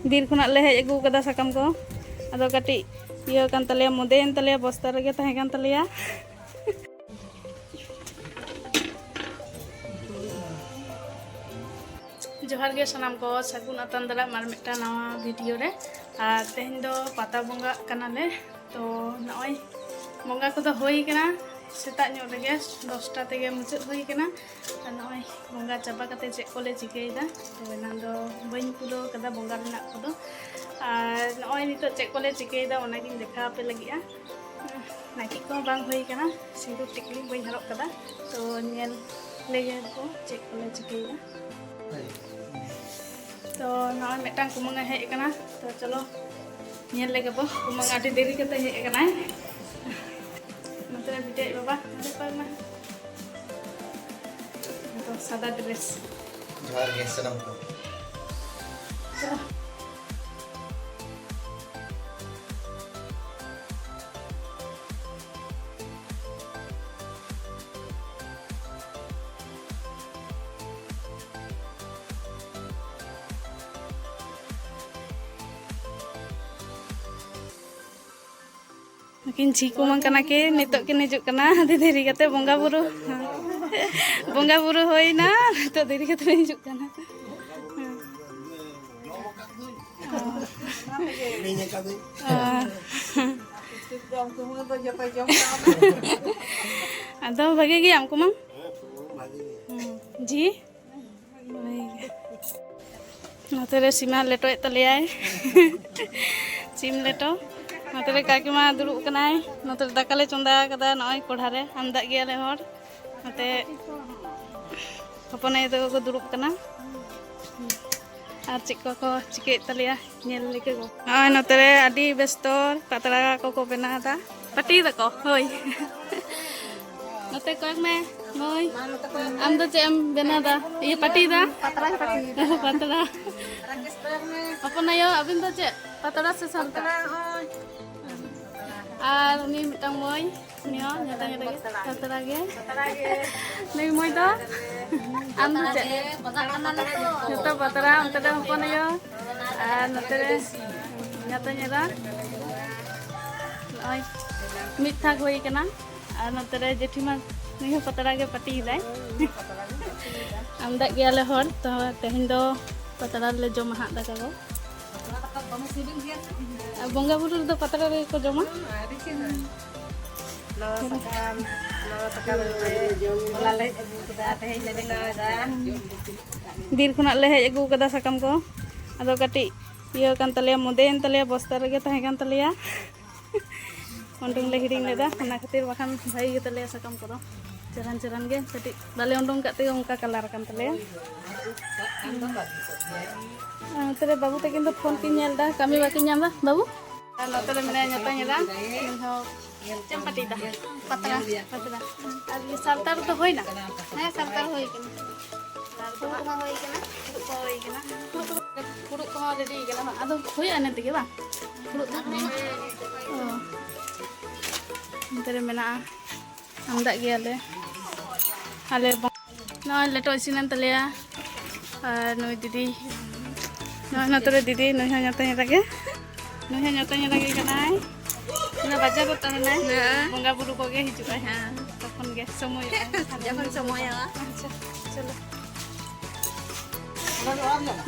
बीर खुना ले हेज अगू कदा साकाम को आदो कटी इयो कान तलिया मोदेन तलिया बस्ता रगे तहे कान तलिया जोहार गे सनाम को सगुन अतन दला मार मिटा नवा वीडियो रे और तेहन दो पाता बंगा कनाले तो नय बंगा को होई कना सेता ᱧᱚᱜ ᱨᱮᱜᱮ 10টা तेगे मुचाद होई कना नय बंगा चाबा कते चेक कोले चिकेइदा तो एना दो बइन पुरो कदा बंगा रना को और नय नितो चेक कोले चिकेइदा ओनागिन देखा पे लगिया नाकी को बांग होई कना सिंदूर टिकली बइन हरक कदा तो नेल लेगे को चेक कोले चिकेइदा तो नय मिटांग कुमंगा हेज कना तो चलो नेल लेगे बो कुमंगा आडी देरी कते हेज कना नतरे बिटे बाबा अरे पाना तो सादा ड्रेस जोहार गे सनम को चलो किन छी कुमंग कना के नितो किन हिजुक कना आदि देरी कते बंगा बुरु होइना नितो देरी कते हिजुक कना आदो भागे गे हमको मंग जी नतरे सीमा लेटो तलियाय सीम लेटो नतरे काकीमा दुरुब कनाय नतरे दाकाले चंदा कदा नय कोढ़ा रे आमदा गेले हर नते हपने को दुरुब कना और चिक को चिके तलिया नेल लेके गो नय नतरे आडी बेस्तर पातरा को बनादा पाटी दको होय नते कक में नय आम दो चेम बनादा ये पाटी दा पातरा अपन आयो अबिन दो चे पातरा से संता और उनी मिटांग मोय नियो nyata पातरा गे नै मोय दो आम दो चे nyata पातरा onte de hopon ayo और नते nyata नय मिठा होई कना और नते जेठीमा नियो पातरा गे पाटी दाय आमदा गेले हर तो तेहन दो पातरा ले जमा हात दाका को बंगा बुरु दो पातरा रे को जमा बीर खुना ले हेज अगू कदा साकाम को आदो कटी इयो कान तलिया मोदेन तलिया बस्ता रगे तहे कान तलिया ओंडोंग ले हिडिंग लेदा ओना खातिर बाखान भाई गे तलिया साकाम को चरान गे कटी बाले ओंडोंग काते ओंका कलर कान तलिया तेरे बाबू तकिन तो फोन की नेलदा कमी बाकी नामदा बाबू नतरे मेने nyata nyeda हो चंपाटी दा पातरा और ये सालतार तो होइना हां सालतार होई केना सालतार को होई केना पुरु को रेडी गेला आदो होई आने तके बा पुरु तेरे मेना आमदा गेले आले न लेटो इसिनन तलिया और नय दीदी नतरे दीदी नय nyata nyeda कनाय ना बाजार रो तहना बंगा बुरु को गे हिजुआ हां तखन गे समय जखन समय अच्छा चलो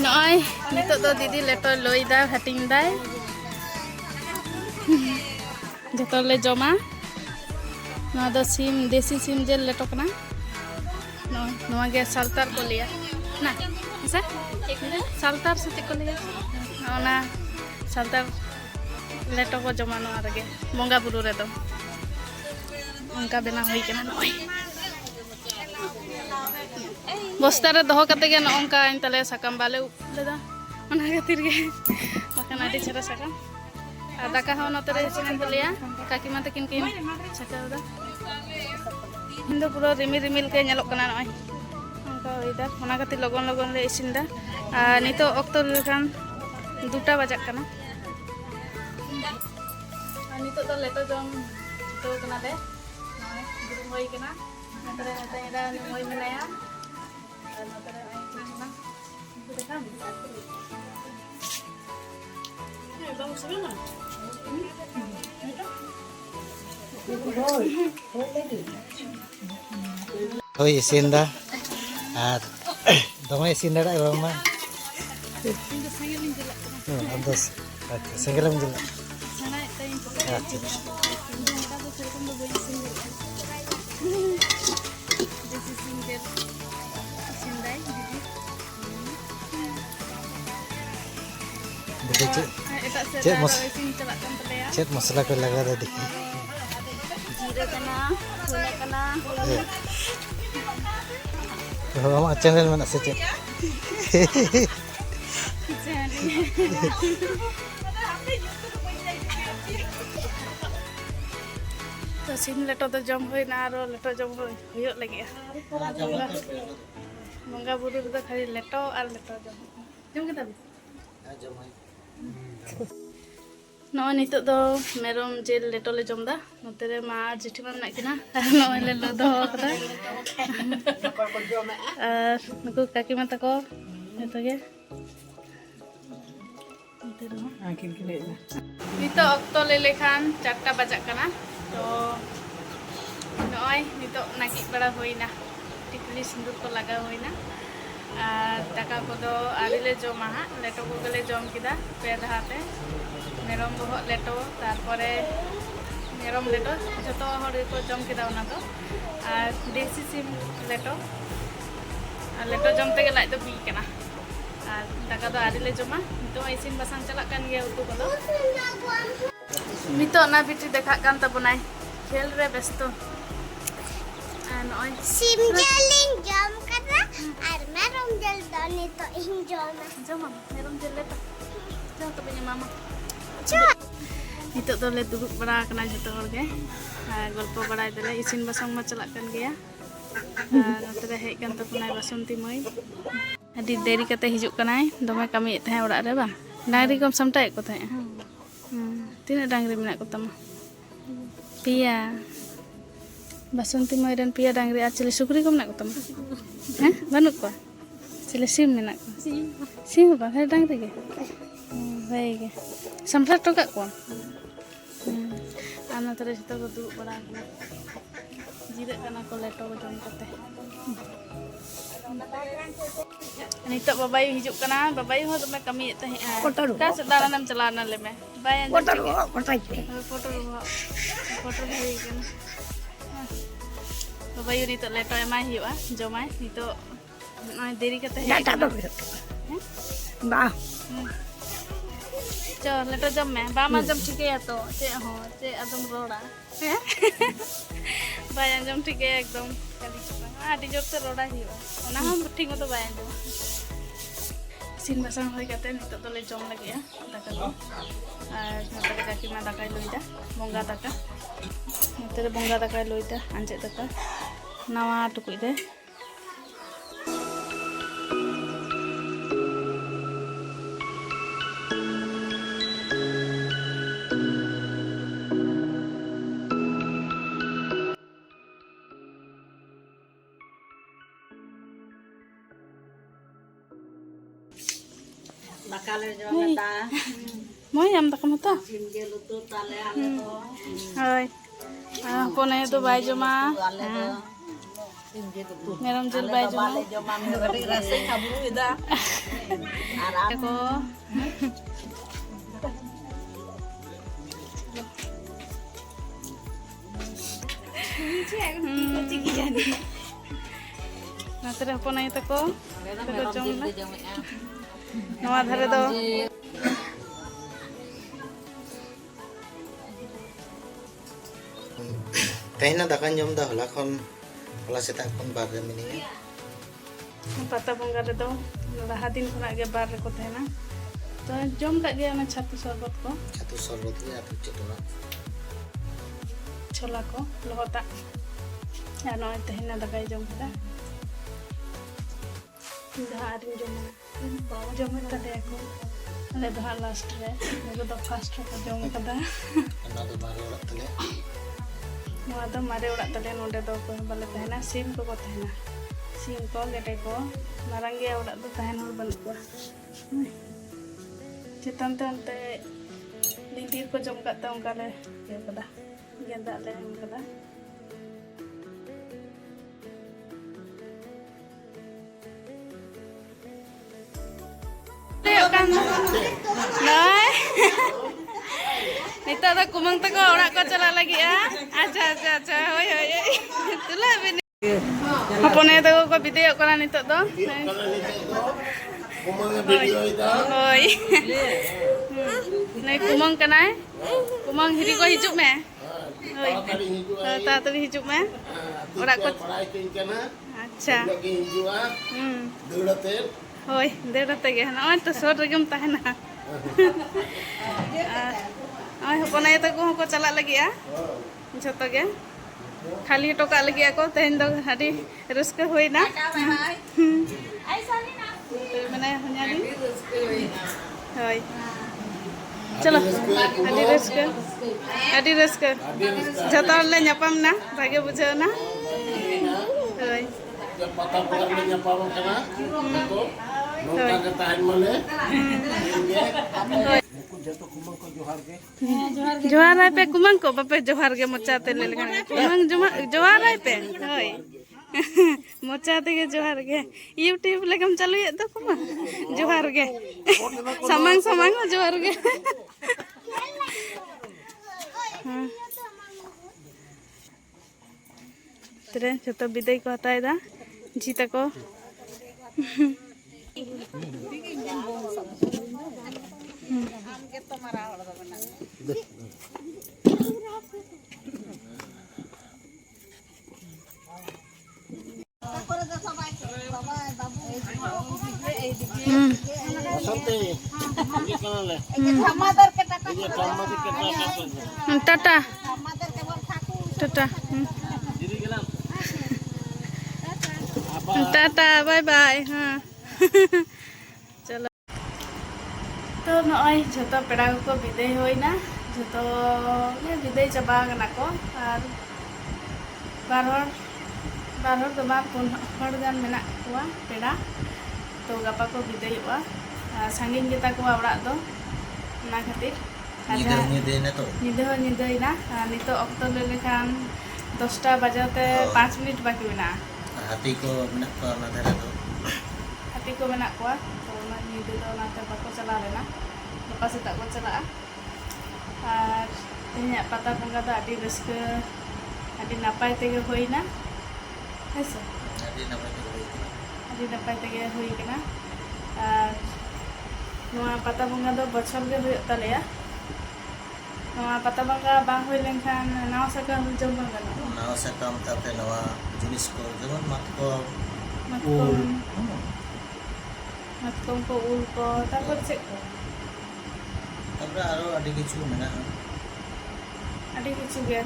नय नितो दो दीदी लेटो लइदा हाटिंग दाय जतो ले जमा ना दो सिम देसी सिम जेल लेटो कना नवा गे सालतार को लिया ना ऐसा सालतार से को लिया ना सालतार लेटो को जमा नवा रगे बंगा बुरु रे दो उनका बेना होई केना नय बस्ता रे दोहो कते गे नोंका इन तले साकाम बाले लेदा ओना खातिर गे बाखान आडी छरा साकाम आ दाका हो नतरे सिनन तलिया काकी मा तकिन किन छकावदा हिंदो पुरो रिमिल के नेलक कना नय ओनका होइदा ओना खातिर लगन ले इसिनदा आ नितो ऑक्टो लेखान 2टा बजाक कना नितो तो लेटो जम तो कना ले गुरु होई कना नतरे नतरे मोय मेनाया नतरे आई कना देखा Bang sebelum mana? Hoi isin dah. Dama isin dah ya mama. Tinggal saya menjelak. Andos. Segera menjelak. Sana tayo po. Hindi mo tapos sa kung bago single. This is single. Sinday, didi. Betul cik. Ito sa Cik, mas- taro isin celakan pelaya. Cik masalah ko laga tadi. Jira ka na, hula ka na. Mama channel mana sih cik? तो SIM लेटो तो जम होइना आरो लेटो जम होयो लगे बंगा बुरु तो खाली लेटो और लेटो जम के तब नॉय नितो दो मेरम जेल लेटो ले जम दा नोते रे मा जेठी मा मेना किना नॉय ले लो दो कदा और नुकु काकी मा तको एतो गे नितो अक्तो ले लेखान 4टा बजाक कना तो नॉय नितो नाकी बड़ा होइना टिकली सिंदूर को लगा होइना और दाका को दो आरी ले जमा हा लेटो को गले जम किदा पे धाते मेरम बहक लेटो तारपरे मेरम लेटो जतो हर को जम किदा ओना दो और देसी सिम लेटो और लेटो जम ते लाइट दो बी कना और दाका दो आरी ले जमा तो इसिन बसांग चला कान गया उतु को दो नितो ना बिटी देखा कान तबनाय खेल रे व्यस्त नॉय सिम जलिंग जम करना और मेरम जल दाने तो इन जमा जमा मेरम जेल लेटो जाओ तो बेनी मामा चो नितो तो ले दुरुब बड़ा कना जतो हर गे गल्प बड़ाय दले इसिन बसांग मा चला कान गया नतरे हेज कान तपनाय बसंती मई अडी देरी कते हिजुक कनाय दमे कमी तहे ओड़ा रे बा डांगरी कम समटाय को तहे तीना डांगरी मेना को तमा पिया बसंती मई रन पिया डांगरी आ चले सुकरी को मेना को तमा हैं बानुक को चले सिम मेना को सिम बा है डांगरी के भाई के समटा टोका को आना तरे जतो को दुरुब बड़ा जीरे कना को लेटो को जम कते नितो बाबाई हिजुक कना बाबाई हो तमे कमी तहे का सदारानम चलाना ले में बाय फोटो हेई कन बाबाई नितो लेटो एमाय हियुआ जमाय नितो नय देरी कते हेई बा चो लेटो जम में बा मा जम ठिके तो चे हो चे अदम रोड़ा बाय जम ठिके एकदम कली आडी जोर से रोड़ा हियुआ ओना हम ठीक मतो बाय जम सिन बसांग होय काते नितो तो ले जम लगे दाका को और नतरे काकी मा दाकाय लइदा बंगा दाका नतरे बंगा दाकाय लइदा आंजे दाका नावा टुकुय रे Bakal jomata moi am दाका मतो simje lutut tale ale to हाय कोने तो बाय जमा simje lutut मेरम जेल बाय जमा bale joma me gadi rasa kaburu ida aram को नतरे हपनाय तको तको जम ना नवा धारे दो Tehna dakan jom dah hola setak kon bar re mini. पता बंगा रे दो लहा दिन खना गे बार रे को तहना तो जम का गया ना छातु शरबत को Satu sorbot ni atau cetula. छोला को लहता या नय तहना दकाय जम कदा धारिन जम कदे को अले दहा लास्ट रे nego द फर्स्ट को जम कदा Ana do mari orak tele. नवा दो मारे ओड़ा तले नोडे दो को बाले तहना सिम को तहना सिम को गेटे को मारंगे ओड़ा दो तहन हर बन को चितन ते ᱞᱤᱫᱤᱨ ᱠᱚ ᱡᱚᱢ ᱠᱟᱜ ᱛᱮ ᱚᱱᱠᱟ ᱞᱮ ᱤᱭᱟᱹ ᱠᱟᱫᱟ, ᱜᱮᱸᱫᱟᱜ ᱞᱮ ᱮᱢ ᱠᱟᱫᱟ᱾ Nito do kumang tako ora ko chala lagi ya. Acha hoi itulah bini. Hapone tako ko bidayok kana nito do. Kumang video ita. Hoi. Nai kumang kanai. Kumang hiri ko hijuk me. Hoi. Tatari hijuk me. Ora ko. Acha. Hoi, deurate ge. Noi to sor regem tahena. Ay, hopon ayo tako ko chalak lagi ya. Joto ge. Khali toka lagi ako tehin do adi raska hoina. Mana nyari? Hoi. Chalo. Adi raska. Joto le nyapam na, bhage bujhau na. Hoi. Patah pulang le nyapam kana. Nongka katahan male. जोहार राय पे कुमंग को बापे जोहार के मोचाते ले लगा कुमंग जोहार राय पे होय मोचाते के जोहार के यूट्यूब लगम चालू ये तो कुमंग जोहार के समंग समंग जोहार के तेरे जतो विदाई को हतायदा जीता को tata tata tata bye bye हाँ चलो तो नॉय जतो पेड़ा को विदाई होइना जतो विदाई चाबा गना को और बार हर दो बार पुन हर गान मेना कुआ पेड़ा तो गापा को विदाई हुआ सांगिन गेता को आवड़ा दो ना खातिर निदे नितो अक्तो ले लेखान 10टा बजाते 5 मिनट बाकी मेना हाथी को मेना को ना धरा दो हाथी को मेना को तो ना निदे दो नाते बाको चला लेना गapa सेता को चला और तेहnya pata bongga do adi raska adi napai tege hoina heso adi napai tege hoi kana और नोआ पता बंगा दो बछर गे होय तलेया नोआ पता बंगा बांग होय लेनखान नाव सकम जम बंगा नाव सकम तापे नवा जिनिस को जेमन matkom ko ul ko tapor se तापरे आरो आदि किछु मेना adi kichu ge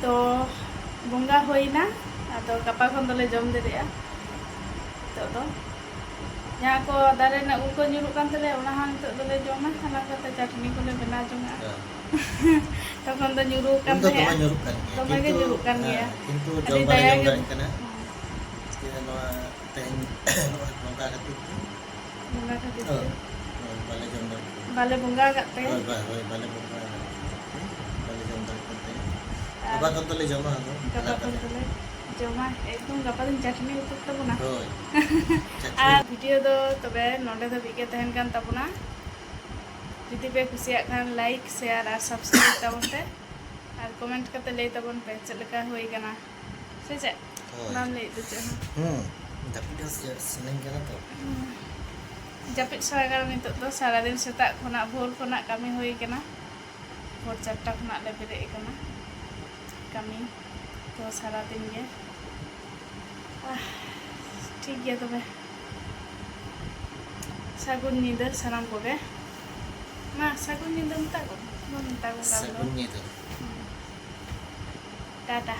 तो बंगा होइना आदो गapa खन दले जम देरिया तो यहाँ को दारे ना उल को nyuruk kan tele ona han to dole joma hana kata chutney ko le bena jonga तखन तो nyuruk kan तो ya तमा nyuruk kan ya किंतु जम बारे जम दारे kana नवा तेन नोका खातिर बंगा खातिर बाले जम दारे बाले बंगा काते होय बाले बंगा बाले जम दारे करते गapa खन तले जमा हो गapa खन तले जमा एकदम गapa दिन चटनी उतुक तबना होय আর ভিডিও দো তবে নডে ধাবিক গে তহেন কান তাবনা যদি पे खुशिया खान लाइक शेयर और सब्सक्राइब ताबन पे और कमेंट करते ले ताबन पे चलका होई कना से जे नाम ले दे जे जापिद सिनें kana to जापिद सागर नितो तो सारा दिन सेता खना भोर खना कमी होई कना भोर 4टा खना ले बेरे कना कमी तो सारा दिन गे ठीक गया तबे सागुन निदा सानाम कोगे मा सागुन निदा मता को sagunya itu टाटा